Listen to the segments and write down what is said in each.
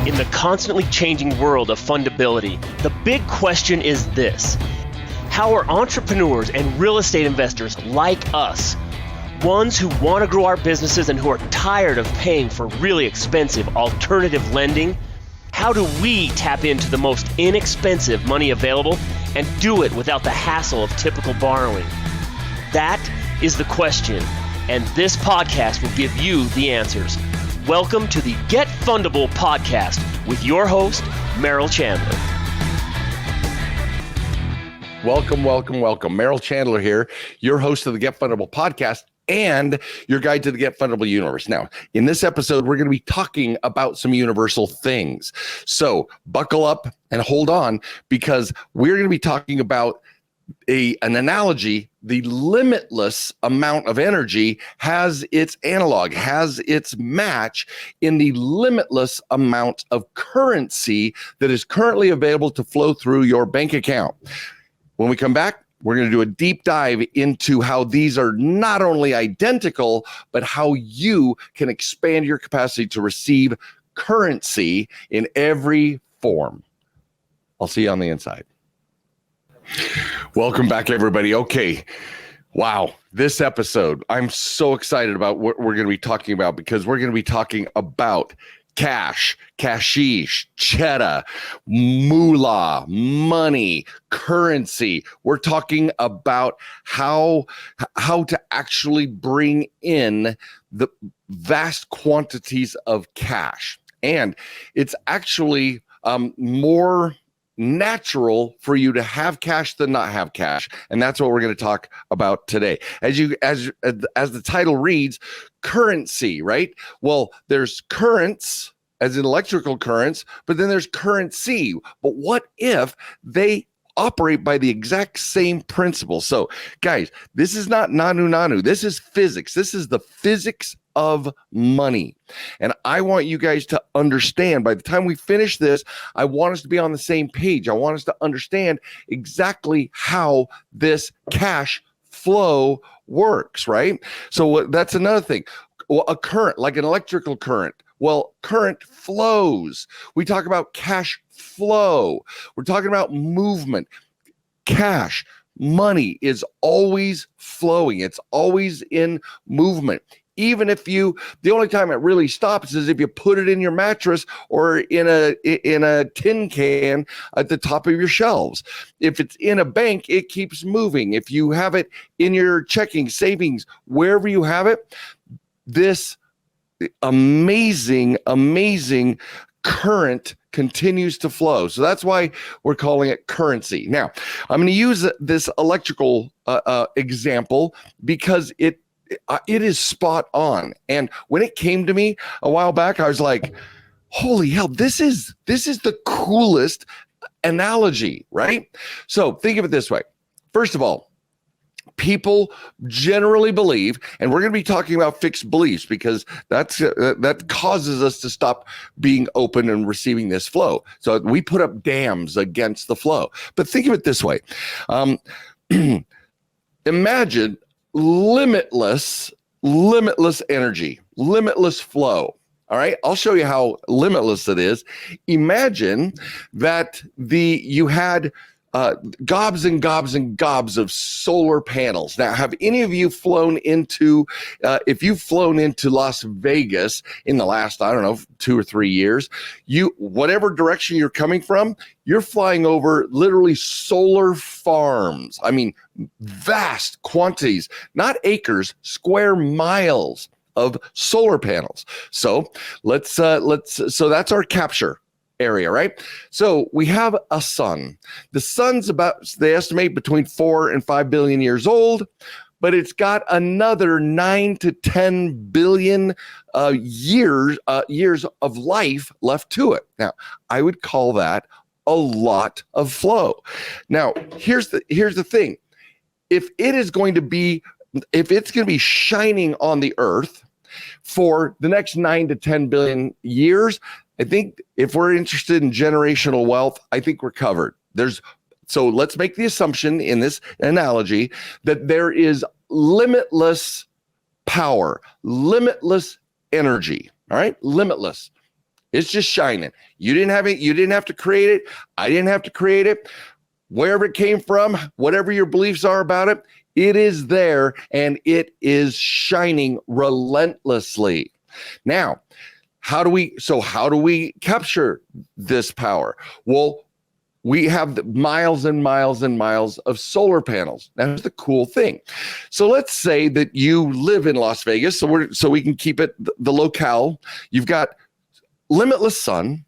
In the constantly changing world of fundability, the big question is this: how are entrepreneurs and real estate investors like us, ones who want to grow our businesses and who are tired of paying for really expensive alternative lending, how do we tap into the most inexpensive money available and do it without the hassle of typical borrowing? That is the question, and this podcast will give you the answers. Welcome to the Get Fundable podcast with your host, Merrill Chandler. Welcome. Merrill Chandler here, your host of the Get Fundable podcast and your guide to the Get Fundable universe. Now, in this episode, we're going to be talking about some universal things. So buckle up and hold on, because we're going to be talking about an analogy. The limitless amount of energy has its analog, has its match in the limitless amount of currency that is currently available to flow through your bank account. When we come back, we're going to do a deep dive into how these are not only identical, but how you can expand your capacity to receive currency in every form. I'll see you on the inside. Welcome back, everybody. Okay. Wow. This episode, I'm so excited about what we're going to be talking about, because we're going to be talking about cash, cashish, cheddar, moolah, money, currency. We're talking about how to actually bring in the vast quantities of cash. And it's actually more natural for you to have cash than not have cash, and that's what we're going to talk about today. As the title reads, currency, right? Well, there's currents, as in electrical currents, but then there's currency. But what if they operate by the exact same principle? So, guys, this is not nanu. This is physics. This is the physics of money. And I want you guys to understand, by the time we finish this, I want us to be on the same page. I want us to understand exactly how this cash flow works, right? So that's another thing. Well, a current, like an electrical current. Well, current flows. We talk about cash flow. We're talking about movement. Cash, money is always flowing. It's always in movement. Even if the only time it really stops is if you put it in your mattress or in a tin can at the top of your shelves. If it's in a bank, it keeps moving. If you have it in your checking, savings, wherever you have it, this amazing current continues to flow. So that's why we're calling it currency. Now, I'm going to use this electrical example because it is spot on. And when it came to me a while back, I was like, holy hell, this is the coolest analogy, right? So think of it this way. First of all, people generally believe, and we're going to be talking about fixed beliefs, because that causes us to stop being open and receiving this flow. So we put up dams against the flow. But think of it this way. Imagine limitless energy, limitless flow. All right, I'll show you how limitless it is. Imagine that you had gobs and gobs of solar panels. Now, have any of you flown into, if you've flown into Las Vegas in the last, 2 or 3 years, whatever direction you're coming from, you're flying over literally solar farms. I mean, vast quantities, not acres, square miles of solar panels. So so that's our capture area, right? So we have a sun. The sun's they estimate between 4 and 5 billion years old, but it's got another 9 to 10 billion years of life left to it. Now, I would call that a lot of flow. Now, here's the thing. If it's going to be shining on the earth for the next 9 to 10 billion years, I think if we're interested in generational wealth, I think we're covered. So let's make the assumption in this analogy that there is limitless power, limitless energy, all right? Limitless. It's just shining. You didn't have it. You didn't have to create it. I didn't have to create it. Wherever it came from, whatever your beliefs are about it, it is there and it is shining relentlessly. Now, how do we capture this power? Well, we have miles and miles and miles of solar panels. Now, here's the cool thing. So let's say that you live in Las Vegas, so we can keep it the locale. You've got limitless sun.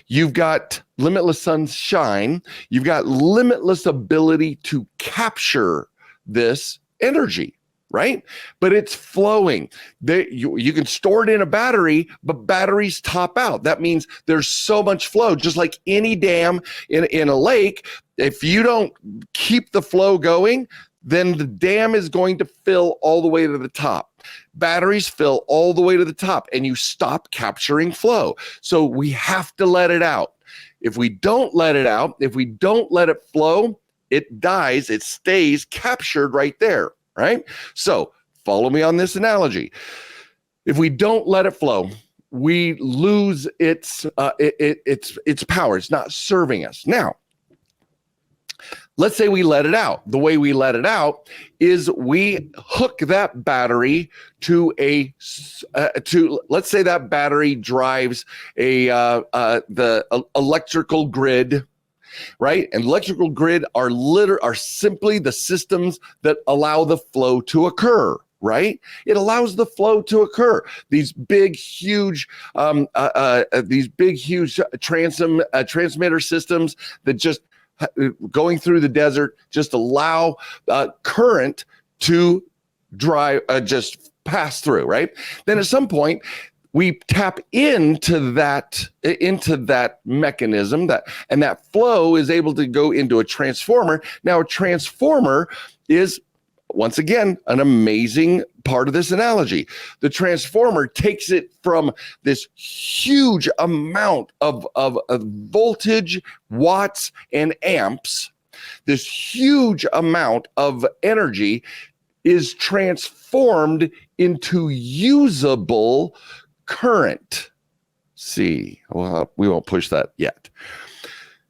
You've got limitless sunshine. You've got limitless ability to capture this energy, right? But it's flowing. You can store it in a battery, but batteries top out. That means there's so much flow, just like any dam in a lake. If you don't keep the flow going, then the dam is going to fill all the way to the top. Batteries fill all the way to the top and you stop capturing flow. So we have to let it out. If we don't let it out, if we don't let it flow, it dies, it stays captured right there, right? So follow me on this analogy. If we don't let it flow, we lose its power. It's not serving us. Now, let's say we let it out. The way we let it out is we hook that battery to let's say that battery drives the electrical grid, right? And electrical grid are simply the systems that allow the flow to occur. Right? It allows the flow to occur. These big, huge transmitter systems that just going through the desert just allow current to just pass through, right? Then at some point we tap into that mechanism and that flow is able to go into a transformer. Now a transformer is, once again, an amazing part of this analogy. The transformer takes it from this huge amount of voltage, watts, and amps. This huge amount of energy is transformed into usable current. See, well, we won't push that yet.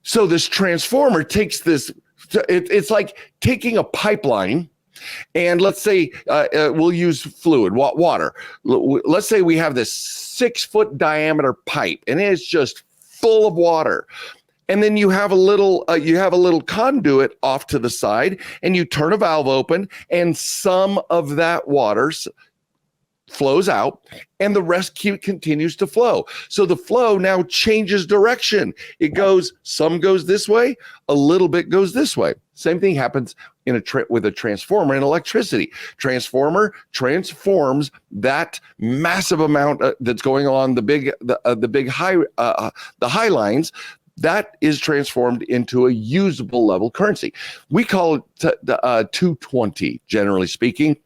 So this transformer takes this, it's like taking a pipeline. And let's say we'll use fluid, water. Let's say we have this 6-foot diameter pipe and it's just full of water. And then you have a little conduit off to the side and you turn a valve open and some of that water flows out and the rest continues to flow. So the flow now changes direction. Some goes this way, a little bit goes this way. Same thing happens with a transformer in electricity. Transformer transforms that massive amount that's going along the high lines. That is transformed into a usable level currency. We call it 220, generally speaking.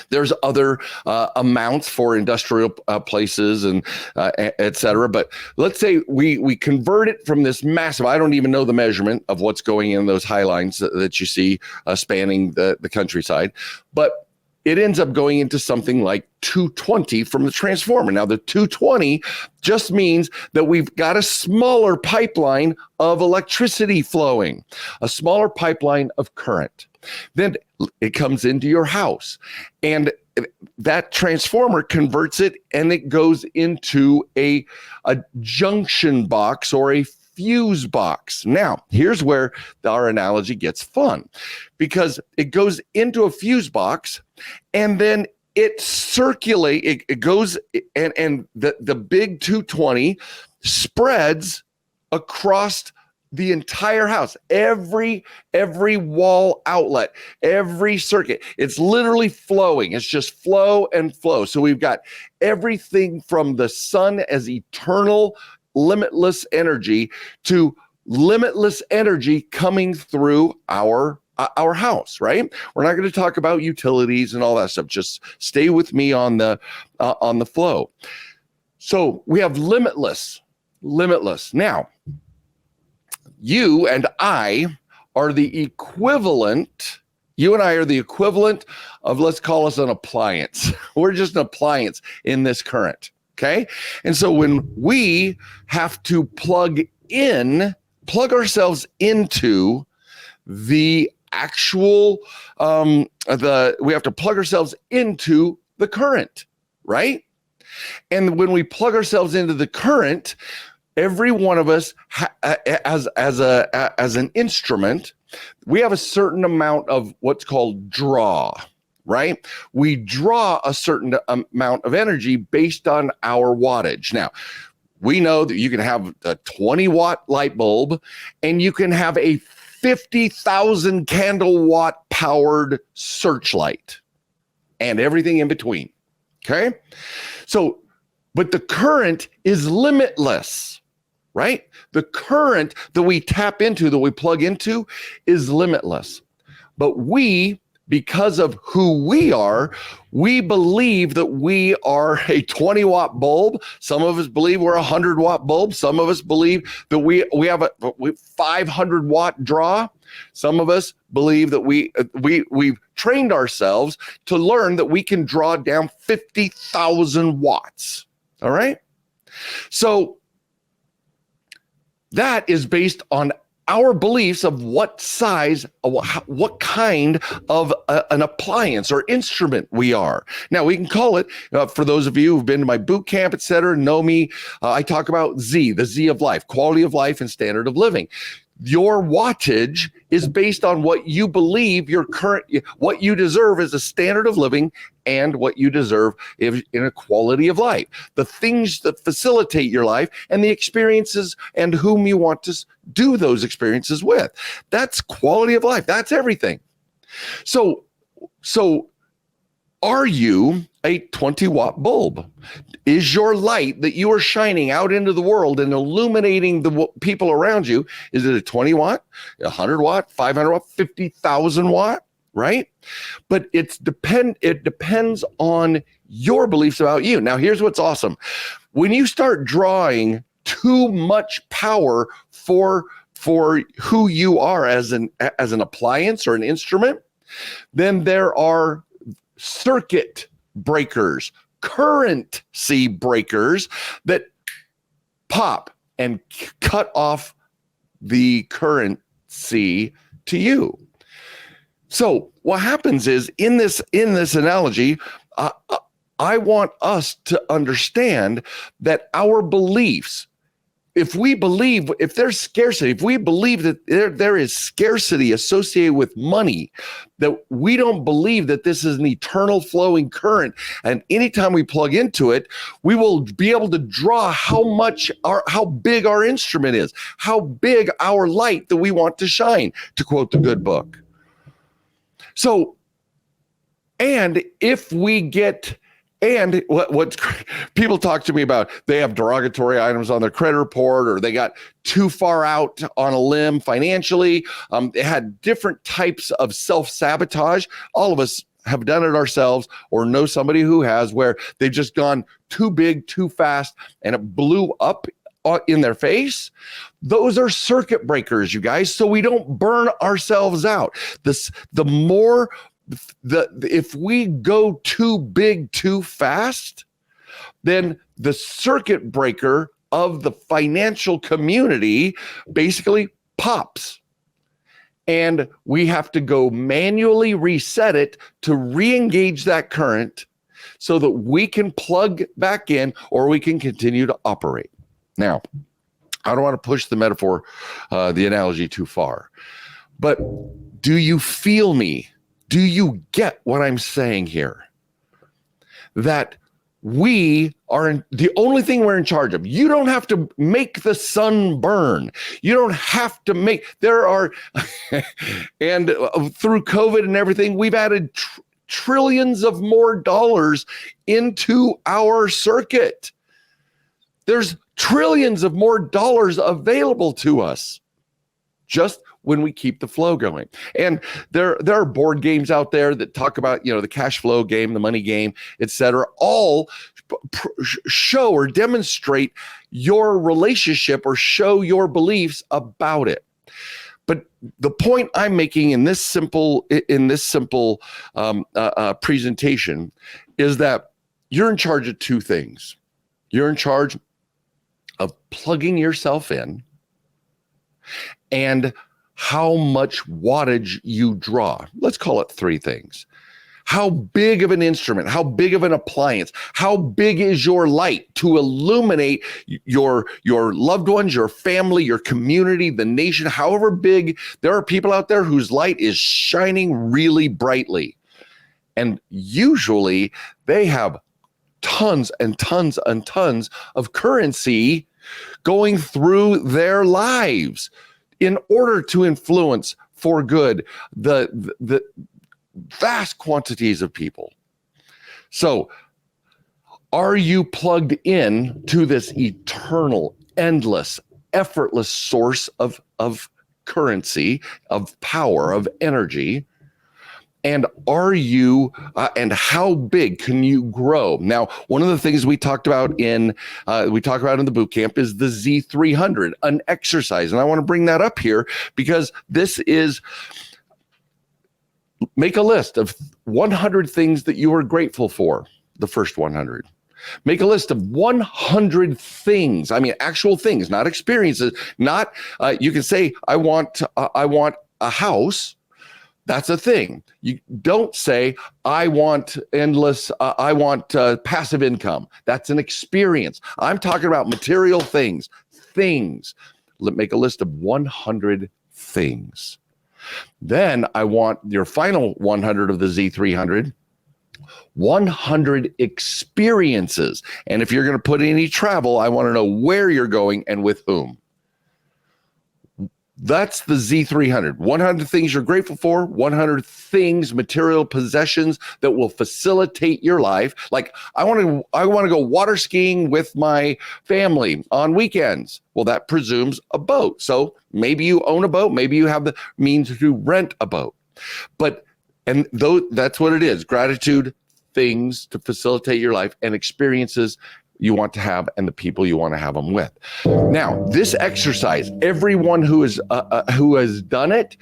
There's other amounts for industrial places and et cetera. But let's say we convert it from this massive, I don't even know the measurement of what's going in those high lines that you see spanning the countryside. But it ends up going into something like 220 from the transformer. Now, the 220 just means that we've got a smaller pipeline of electricity flowing, a smaller pipeline of current. Then it comes into your house and that transformer converts it and it goes into a junction box or a fuse box. Now, here's where our analogy gets fun because it goes into a fuse box and then it circulates, it goes and the big 220 spreads across the entire house, every wall outlet, every circuit. It's literally flowing. It's just flow and flow. So we've got everything from the sun as eternal, limitless energy to limitless energy coming through our house, right? We're not going to talk about utilities and all that stuff. Just stay with me on the flow. So we have limitless. Now, you and I are the equivalent. You and I are the equivalent of, let's call us an appliance. We're just an appliance in this current, Okay. And so when we have to plug ourselves into the actual, we have to plug ourselves into the current, right? And when we plug ourselves into the current, every one of us as an instrument, we have a certain amount of what's called draw, right? We draw a certain amount of energy based on our wattage. Now, we know that you can have a 20-watt light bulb and you can have a 50,000 candle watt powered searchlight and everything in between. Okay. So, but the current is limitless, right? The current that we tap into, that we plug into, is limitless. But we, because of who we are, we believe that we are a 20-watt bulb. Some of us believe we're a 100-watt bulb. Some of us believe that we have a 500-watt draw. Some of us believe that we've trained ourselves to learn that we can draw down 50,000 watts. All right? So that is based on our beliefs of what size, what kind of an appliance or instrument we are. Now, we can call it, for those of you who've been to my boot camp, et cetera, know me, I talk about Z, the Z of life, quality of life and standard of living. Your wattage is based on what you believe what you deserve as a standard of living and what you deserve in a quality of life. The things that facilitate your life and the experiences and whom you want to do those experiences with. That's quality of life. That's everything. So are you a 20-watt bulb? Is your light that you are shining out into the world and illuminating the people around you, is it a 20-watt, 100-watt, 500-watt, 50,000 watt, right? But it depends on your beliefs about you. Now, here's what's awesome. When you start drawing too much power for who you are as an appliance or an instrument, then there are circuit breakers, currency breakers that pop and cut off the currency to you. So what happens is in this analogy, I want us to understand that our beliefs, if there's scarcity, if we believe that there is scarcity associated with money, that we don't believe that this is an eternal flowing current, and anytime we plug into it, we will be able to draw how big our instrument is, how big our light that we want to shine, to quote the good book. So, and if we get, and what people talk to me about, they have derogatory items on their credit report, or they got too far out on a limb financially. They had different types of self-sabotage. All of us have done it ourselves or know somebody who has, where they've just gone too big, too fast, and it blew up in their face. Those are circuit breakers, you guys, so we don't burn ourselves out. If we go too big too fast, then the circuit breaker of the financial community basically pops, and we have to go manually reset it to re-engage that current so that we can plug back in, or we can continue to operate. Now, I don't want to push the metaphor, the analogy too far, but do you feel me? Do you get what I'm saying here? That we are the only thing we're in charge of. You don't have to make the sun burn. You don't have to make, and through COVID and everything, we've added trillions of more dollars into our circuit. There's trillions of more dollars available to us just when we keep the flow going. And there are board games out there that talk about, the cash flow game, the money game, et cetera, all show or demonstrate your relationship or show your beliefs about it. But the point I'm making in this simple presentation is that you're in charge of two things. You're in charge of plugging yourself in and how much wattage you draw. Let's call it three things. How big of an instrument, how big of an appliance, how big is your light to illuminate your loved ones, your family, your community, the nation, however big. There are people out there whose light is shining really brightly. And usually they have tons and tons and tons of currency going through their lives in order to influence for good the vast quantities of people. So are you plugged in to this eternal, endless, effortless source of currency, of power, of energy? And are you, and how big can you grow? Now, one of the things we talked about in the boot camp is the Z300, an exercise. And I want to bring that up here because this is, make a list of 100 things that you are grateful for, the first 100. Make a list of 100 things. I mean, actual things, not experiences, not, you can say, I want a house. That's a thing. You don't say, I want passive income. That's an experience. I'm talking about material things. Make a list of 100 things. Then I want your final 100 of the Z300, 100 experiences. And if you're going to put any travel, I want to know where you're going and with whom. That's the Z300. 100 things you're grateful for, 100 things, material possessions that will facilitate your life. Like I want to go water skiing with my family on weekends. Well, that presumes a boat. So maybe you own a boat, maybe you have the means to rent a boat. That's what it is. Gratitude, things to facilitate your life, and experiences you want to have and the people you want to have them with. Now, this exercise, everyone who has done it,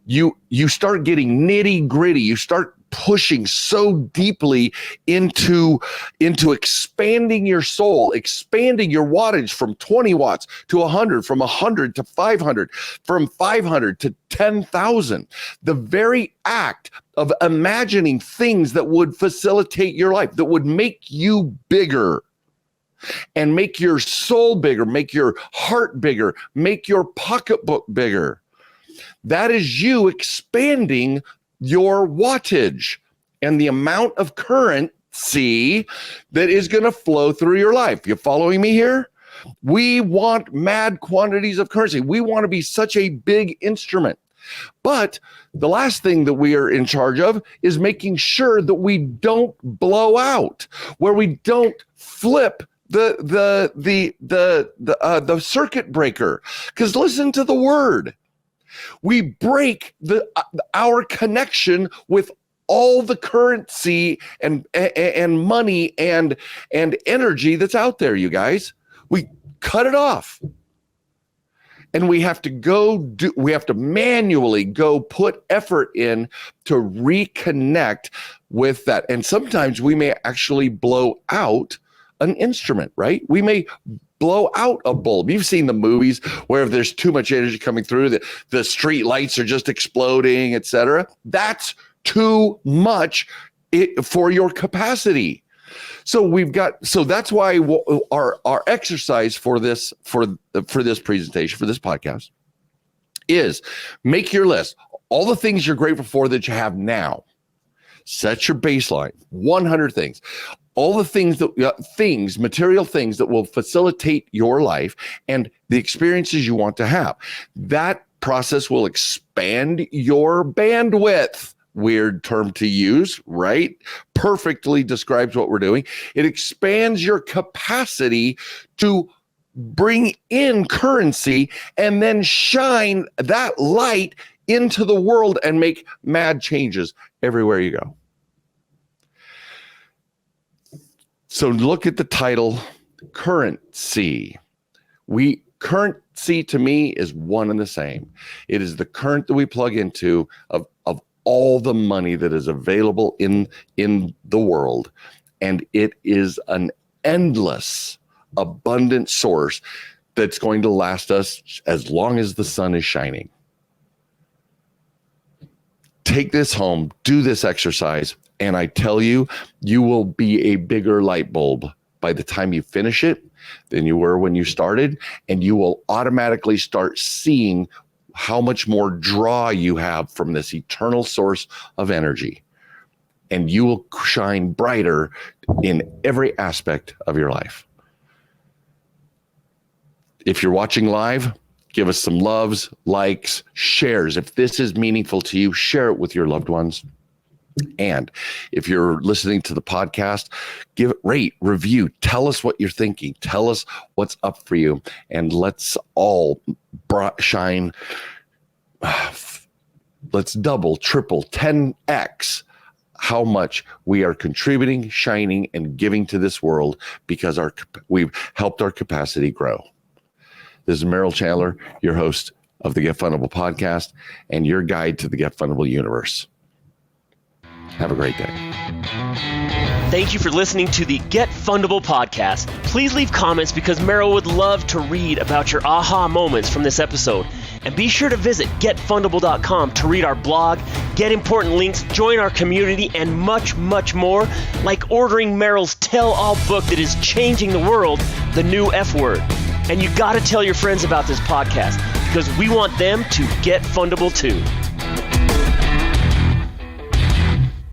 you start getting nitty gritty. You start pushing so deeply into expanding your soul, expanding your wattage from 20 watts to 100, from 100 to 500, from 500 to 10,000. The very act of imagining things that would facilitate your life, that would make you bigger, and make your soul bigger, make your heart bigger, make your pocketbook bigger. That is you expanding your wattage and the amount of currency that is going to flow through your life. You following me here? We want mad quantities of currency. We want to be such a big instrument. But the last thing that we are in charge of is making sure that we don't blow out, where we don't flip the circuit breaker. Because listen to the word. We break our connection with all the currency and money and energy that's out there, you guys. We cut it off. And we have to manually go put effort in to reconnect with that. And sometimes we may actually blow out an instrument, right? We may blow out a bulb. You've seen the movies where if there's too much energy coming through, the street lights are just exploding, etc. That's too much for your capacity. So that's why our exercise for this presentation, for this podcast, is make your list. All the things you're grateful for that you have now. Set your baseline. 100 things. All the things, material things that will facilitate your life and the experiences you want to have. That process will expand your bandwidth. Weird term to use, right? Perfectly describes what we're doing. It expands your capacity to bring in currency and then shine that light into the world and make mad changes everywhere you go. So look at the title, currency. Currency to me is one and the same. It is the current that we plug into of all the money that is available in the world. And it is an endless abundant source that's going to last us as long as the sun is shining. Take this home, do this exercise, and I tell you, you will be a bigger light bulb by the time you finish it than you were when you started, and you will automatically start seeing how much more draw you have from this eternal source of energy. And you will shine brighter in every aspect of your life. If you're watching live, give us some loves, likes, shares. If this is meaningful to you, share it with your loved ones. And if you're listening to the podcast, give it, rate, review, tell us what you're thinking, tell us what's up for you, and let's all shine. Let's double, triple, 10x how much we are contributing, shining, and giving to this world because we've helped our capacity grow. This is Merrill Chandler, your host of the Get Fundable podcast and your guide to the Get Fundable universe. Have a great day. Thank you for listening to the Get Fundable podcast. Please leave comments because Merrill would love to read about your aha moments from this episode. And be sure to visit getfundable.com to read our blog, get important links, join our community, and much, much more, like ordering Merrill's tell-all book that is changing the world, The New F Word. And you got to tell your friends about this podcast because we want them to get fundable too.